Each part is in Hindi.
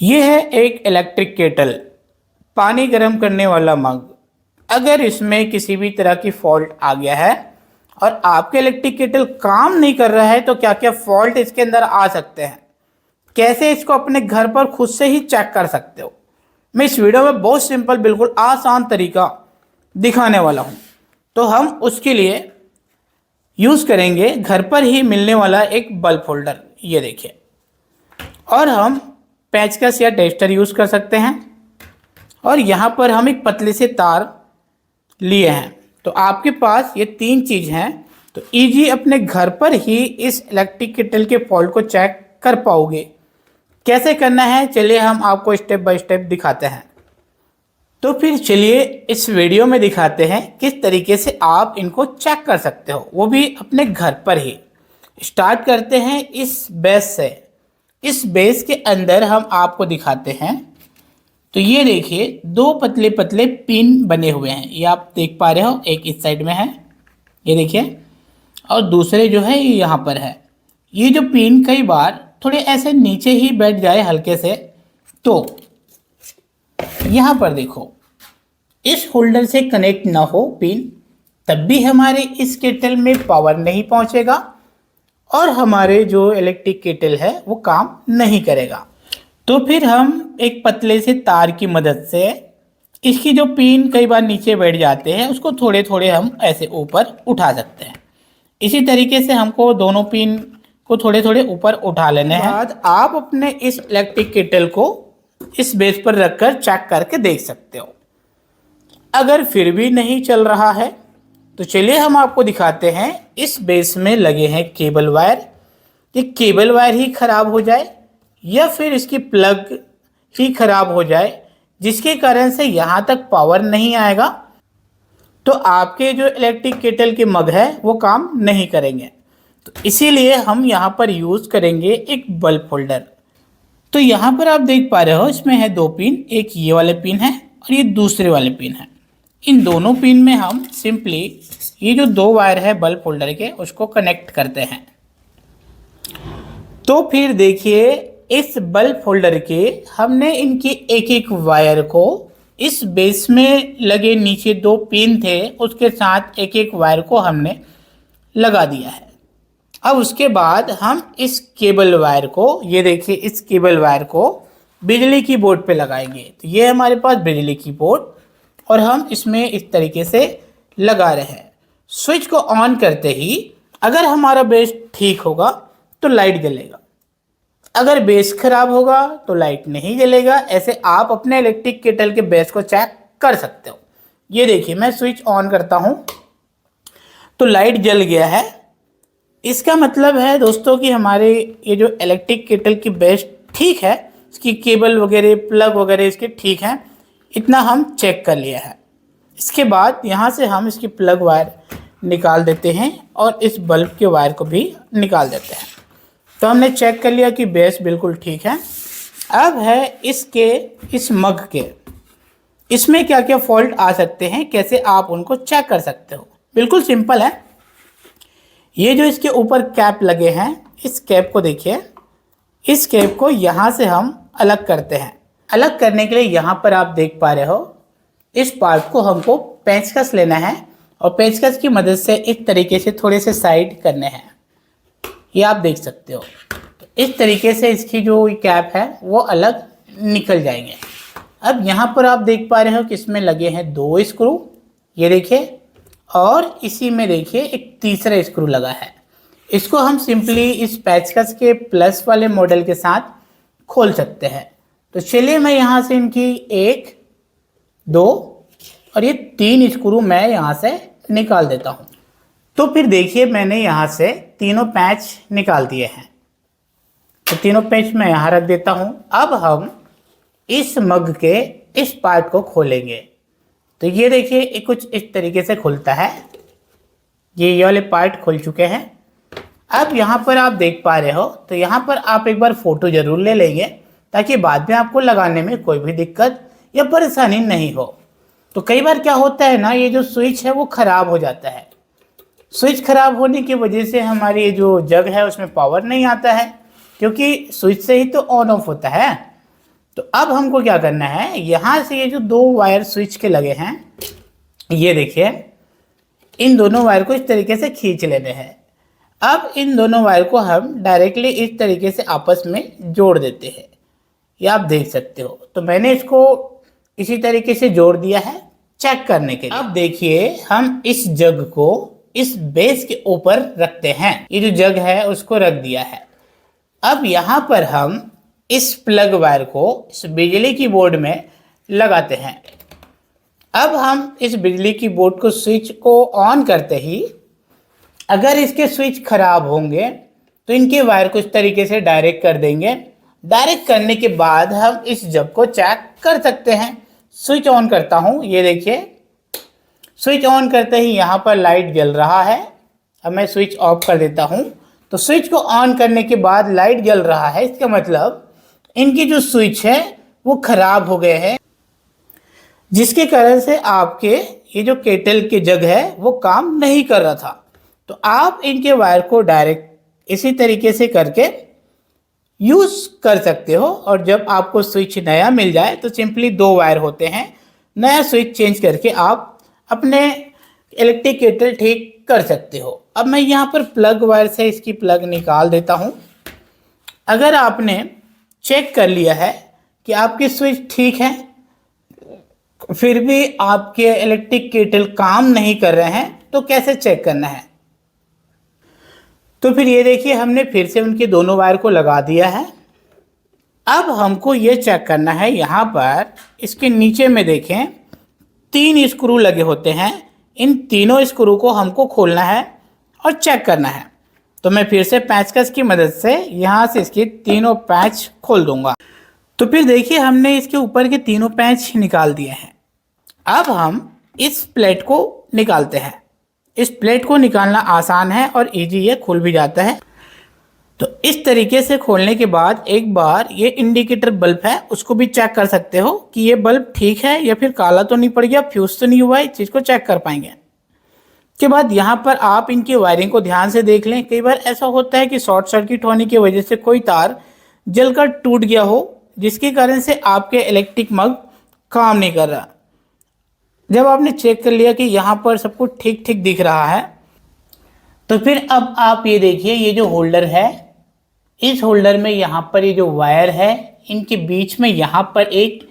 ये है एक इलेक्ट्रिक केटल, पानी गर्म करने वाला मग। अगर इसमें किसी भी तरह की फॉल्ट आ गया है और आपके इलेक्ट्रिक केटल काम नहीं कर रहा है तो क्या क्या फॉल्ट इसके अंदर आ सकते हैं, कैसे इसको अपने घर पर खुद से ही चेक कर सकते हो, मैं इस वीडियो में बहुत सिंपल बिल्कुल आसान तरीका दिखाने वाला हूँ। तो हम उसके लिए यूज़ करेंगे घर पर ही मिलने वाला एक बल्ब होल्डर, ये देखिए। और हम पेचकस या टेस्टर यूज़ कर सकते हैं। और यहाँ पर हम एक पतले से तार लिए हैं। तो आपके पास ये तीन चीज़ हैं तो इजी अपने घर पर ही इस इलेक्ट्रिक केटल के फॉल्ट को चेक कर पाओगे। कैसे करना है चलिए हम आपको स्टेप बाय स्टेप दिखाते हैं। तो फिर चलिए इस वीडियो में दिखाते हैं किस तरीके से आप इनको चेक कर सकते हो, वो भी अपने घर पर ही। स्टार्ट करते हैं इस बेस से। इस बेस के अंदर हम आपको दिखाते हैं। तो ये देखिए दो पतले पतले पिन बने हुए हैं, ये आप देख पा रहे हो। एक इस साइड में है, ये देखिए, और दूसरे जो है ये यहाँ पर है। ये जो पिन कई बार थोड़े ऐसे नीचे ही बैठ जाए हल्के से, तो यहाँ पर देखो इस होल्डर से कनेक्ट ना हो पिन, तब भी हमारे इस केटल में पावर नहीं पहुँचेगा और हमारे जो इलेक्ट्रिक केटल है वो काम नहीं करेगा। तो फिर हम एक पतले से तार की मदद से इसकी जो पिन कई बार नीचे बैठ जाते हैं उसको थोड़े थोड़े हम ऐसे ऊपर उठा सकते हैं। इसी तरीके से हमको दोनों पिन को थोड़े थोड़े ऊपर उठा लेने हैं। बाद आप अपने इस इलेक्ट्रिक केटल को इस बेस पर रखकर चेक करके देख सकते हो। अगर फिर भी नहीं चल रहा है तो चलिए हम आपको दिखाते हैं। इस बेस में लगे हैं केबल वायर, ये केबल वायर ही खराब हो जाए या फिर इसकी प्लग ही खराब हो जाए जिसके कारण से यहाँ तक पावर नहीं आएगा, तो आपके जो इलेक्ट्रिक केटल के मग है वो काम नहीं करेंगे। तो इसीलिए हम यहाँ पर यूज़ करेंगे एक बल्ब होल्डर। तो यहाँ पर आप देख पा रहे हो इसमें है दो पिन, एक ये वाले पिन है और ये दूसरे वाले पिन है। इन दोनों पिन में हम सिंपली ये जो दो वायर है बल्ब होल्डर के उसको कनेक्ट करते हैं। तो फिर देखिए इस बल्ब होल्डर के हमने इनकी एक एक वायर को इस बेस में लगे नीचे दो पिन थे उसके साथ एक एक वायर को हमने लगा दिया है। अब उसके बाद हम इस केबल वायर को, ये देखिए इस केबल वायर को बिजली की बोर्ड पे लगाएंगे। तो ये हमारे पास बिजली की बोर्ड और हम इसमें इस तरीके से लगा रहे हैं। स्विच को ऑन करते ही अगर हमारा बेस ठीक होगा तो लाइट जलेगा, अगर बेस खराब होगा तो लाइट नहीं जलेगा। ऐसे आप अपने इलेक्ट्रिक केटल के बेस को चेक कर सकते हो। ये देखिए मैं स्विच ऑन करता हूँ तो लाइट जल गया है। इसका मतलब है दोस्तों कि हमारे ये जो इलेक्ट्रिक केटल की बेस ठीक है, इसकी केबल वगैरह प्लग वगैरह इसके ठीक हैं, इतना हम चेक कर लिया है। इसके बाद यहाँ से हम इसकी प्लग वायर निकाल देते हैं और इस बल्ब के वायर को भी निकाल देते हैं। तो हमने चेक कर लिया कि बेस बिल्कुल ठीक है। अब है इस मग के, इसमें क्या क्या फॉल्ट आ सकते हैं, कैसे आप उनको चेक कर सकते हो। बिल्कुल सिंपल है। ये जो इसके ऊपर कैप लगे हैं, इस कैप को देखिए, इस कैप को यहाँ से हम अलग करते हैं। अलग करने के लिए यहाँ पर आप देख पा रहे हो इस पार्ट को हमको पेंचकस लेना है और पेंचकस की मदद से इस तरीके से थोड़े से साइड करने हैं। ये आप देख सकते हो। तो इस तरीके से इसकी जो कैप है वो अलग निकल जाएंगे। अब यहाँ पर आप देख पा रहे हो कि इसमें लगे हैं दो स्क्रू, ये देखिए, और इसी में देखिए एक तीसरा स्क्रू लगा है। इसको हम सिंपली इस पेचकस के प्लस वाले मॉडल के साथ खोल सकते हैं। तो चलिए मैं यहाँ से इनकी एक, दो और ये तीन स्क्रू मैं यहाँ से निकाल देता हूँ। तो फिर देखिए मैंने यहाँ से तीनों पैच निकाल दिए हैं। तो तीनों पैच मैं यहाँ रख देता हूँ। अब हम इस मग के इस पार्ट को खोलेंगे। तो ये देखिए ये कुछ इस तरीके से खुलता है। ये वाले पार्ट खुल चुके हैं। अब यहाँ पर आप देख पा रहे हो, तो यहाँ पर आप एक बार फ़ोटो ज़रूर ले लेंगे ताकि बाद में आपको लगाने में कोई भी दिक्कत या परेशानी नहीं हो। तो कई बार क्या होता है ना, ये जो स्विच है वो ख़राब हो जाता है। स्विच ख़राब होने की वजह से हमारी जो जग है उसमें पावर नहीं आता है, क्योंकि स्विच से ही तो ऑन ऑफ होता है। तो अब हमको क्या करना है, यहाँ से ये जो दो वायर स्विच के लगे हैं, ये देखिए, इन दोनों वायर को इस तरीके से खींच लेने हैं। अब इन दोनों वायर को हम डायरेक्टली इस तरीके से आपस में जोड़ देते हैं, ये आप देख सकते हो। तो मैंने इसको इसी तरीके से जोड़ दिया है चेक करने के लिए। अब देखिए, हम इस जग को इस बेस के ऊपर रखते हैं, ये जो जग है उसको रख दिया है। अब यहाँ पर हम इस प्लग वायर को इस बिजली की बोर्ड में लगाते हैं। अब हम इस बिजली की बोर्ड को स्विच को ऑन करते ही अगर इसके स्विच खराब होंगे तो इनके वायर को इस तरीके से डायरेक्ट कर देंगे। डायरेक्ट करने के बाद हम इस जग को चेक कर सकते हैं। स्विच ऑन करता हूँ, ये देखिए, स्विच ऑन करते ही यहाँ पर लाइट जल रहा है। अब मैं स्विच ऑफ कर देता हूँ, तो स्विच को ऑन करने के बाद लाइट जल रहा है, इसका मतलब इनकी जो स्विच है वो खराब हो गए हैं, जिसके कारण से आपके ये जो केटल के जग है वो काम नहीं कर रहा था। तो आप इनके वायर को डायरेक्ट इसी तरीके से करके यूज कर सकते हो। और जब आपको स्विच नया मिल जाए तो सिंपली दो वायर होते हैं, नया स्विच चेंज करके आप अपने इलेक्ट्रिक केटल ठीक कर सकते हो। अब मैं यहाँ पर प्लग वायर से इसकी प्लग निकाल देता हूँ। अगर आपने चेक कर लिया है कि आपकी स्विच ठीक है, फिर भी आपके इलेक्ट्रिक केटल काम नहीं कर रहे हैं, तो कैसे चेक करना है? तो फिर ये देखिए, हमने फिर से उनके दोनों वायर को लगा दिया है। अब हमको ये चेक करना है, यहाँ पर इसके नीचे में देखें 3 स्क्रू लगे होते हैं। इन तीनों स्क्रू को हमको खोलना है और चेक करना है। तो मैं फिर से पेंचकस की मदद से यहाँ से इसके तीनों पैच खोल दूंगा। तो फिर देखिए, हमने इसके ऊपर के तीनों पैच निकाल दिए हैं। अब हम इस प्लेट को निकालते हैं। इस प्लेट को निकालना आसान है और इजी, ये खुल भी जाता है। तो इस तरीके से खोलने के बाद एक बार ये इंडिकेटर बल्ब है उसको भी चेक कर सकते हो कि ये बल्ब ठीक है या फिर काला तो नहीं पड़ गया, फ्यूज तो नहीं हुआ है, इस चीज़ को चेक कर पाएंगे। के बाद यहाँ पर आप इनकी वायरिंग को ध्यान से देख लें। कई बार ऐसा होता है कि शॉर्ट सर्किट होने की वजह से कोई तार जलकर टूट गया हो, जिसके कारण से आपके इलेक्ट्रिक मग काम नहीं कर रहा। जब आपने चेक कर लिया कि यहाँ पर सब कुछ ठीक ठीक दिख रहा है, तो फिर अब आप ये देखिए, ये जो होल्डर है, इस होल्डर में यहाँ पर ये जो वायर है, इनके बीच में यहाँ पर एक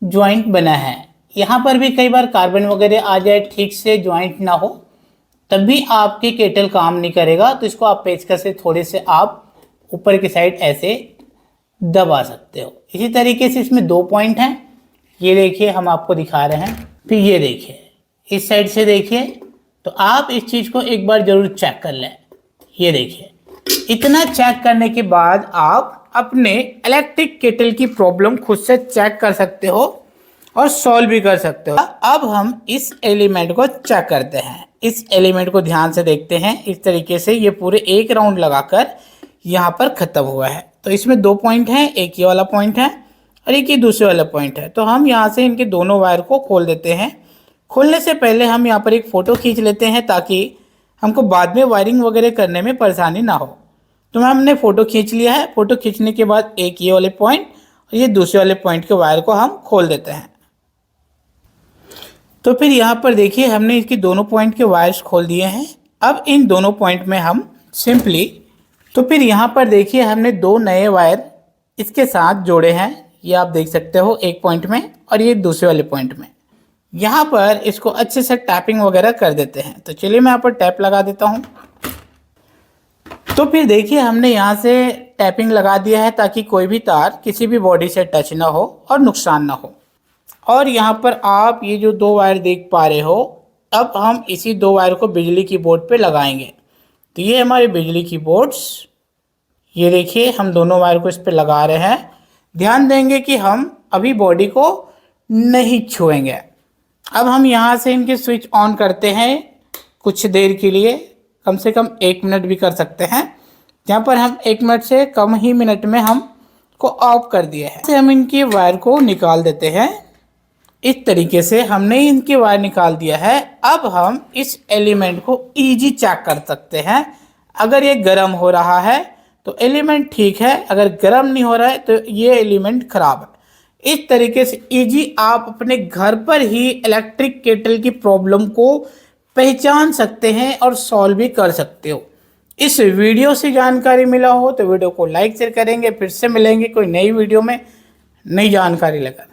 जॉइंट बना है। यहाँ पर भी कई बार कार्बन वगैरह आ जाए, ठीक से जॉइंट ना हो, तब भी आपके केटल काम नहीं करेगा। तो इसको आप पेचकस से थोड़े से आप ऊपर की साइड ऐसे दबा सकते हो। इसी तरीके से इसमें 2 पॉइंट हैं, ये देखिए हम आपको दिखा रहे हैं। फिर ये देखिए, इस साइड से देखिए, तो आप इस चीज़ को एक बार ज़रूर चेक कर लें। ये देखिए, इतना चेक करने के बाद आप अपने इलेक्ट्रिक केटल की प्रॉब्लम खुद से चेक कर सकते हो और सॉल्व भी कर सकते हो। अब हम इस एलिमेंट को चेक करते हैं। इस एलिमेंट को ध्यान से देखते हैं। इस तरीके से ये पूरे एक राउंड लगाकर यहाँ पर ख़त्म हुआ है। तो इसमें 2 पॉइंट हैं, एक ये वाला पॉइंट है और एक ये दूसरे वाला पॉइंट है। तो हम यहाँ से इनके दोनों वायर को खोल देते हैं। खोलने से पहले हम यहाँ पर एक फ़ोटो खींच लेते हैं ताकि हमको बाद में वायरिंग वगैरह करने में परेशानी ना हो। तो हमने फ़ोटो खींच लिया है। फ़ोटो खींचने के बाद एक ये वाले पॉइंट और ये दूसरे वाले पॉइंट के वायर को हम खोल देते हैं। तो फिर यहाँ पर देखिए, हमने इसके दोनों पॉइंट के वायर्स खोल दिए हैं। अब इन दोनों पॉइंट में हम सिंपली, तो फिर यहाँ पर देखिए, हमने 2 नए वायर इसके साथ जोड़े हैं। ये आप देख सकते हो, एक पॉइंट में और ये दूसरे वाले पॉइंट में। यहाँ पर इसको अच्छे से टैपिंग वगैरह कर देते हैं। तो चलिए मैं यहाँ पर टैप लगा देता हूँ। तो फिर देखिए, हमने यहाँ से टैपिंग लगा दिया है ताकि कोई भी तार किसी भी बॉडी से टच ना हो और नुकसान ना हो। और यहाँ पर आप ये जो 2 वायर देख पा रहे हो, अब हम इसी 2 वायर को बिजली की बोर्ड पे लगाएंगे। तो ये हमारे बिजली की बोर्ड्स, ये देखिए हम दोनों वायर को इस पर लगा रहे हैं। ध्यान देंगे कि हम अभी बॉडी को नहीं छुएंगे। अब हम यहाँ से इनके स्विच ऑन करते हैं कुछ देर के लिए, कम से कम 1 मिनट भी कर सकते हैं। यहाँ पर हम 1 मिनट से कम ही मिनट में हम को ऑफ कर दिया है। से हम इनके वायर को निकाल देते हैं। इस तरीके से हमने इनके वायर निकाल दिया है। अब हम इस एलिमेंट को इजी चेक कर सकते हैं। अगर ये गर्म हो रहा है तो एलिमेंट ठीक है, अगर गर्म नहीं हो रहा है तो ये एलिमेंट खराब है। इस तरीके से इजी आप अपने घर पर ही इलेक्ट्रिक केटल की प्रॉब्लम को पहचान सकते हैं और सॉल्व भी कर सकते हो। इस वीडियो से जानकारी मिला हो तो वीडियो को लाइक शेयर करेंगे। फिर से मिलेंगे कोई नई वीडियो में नई जानकारी लेकर।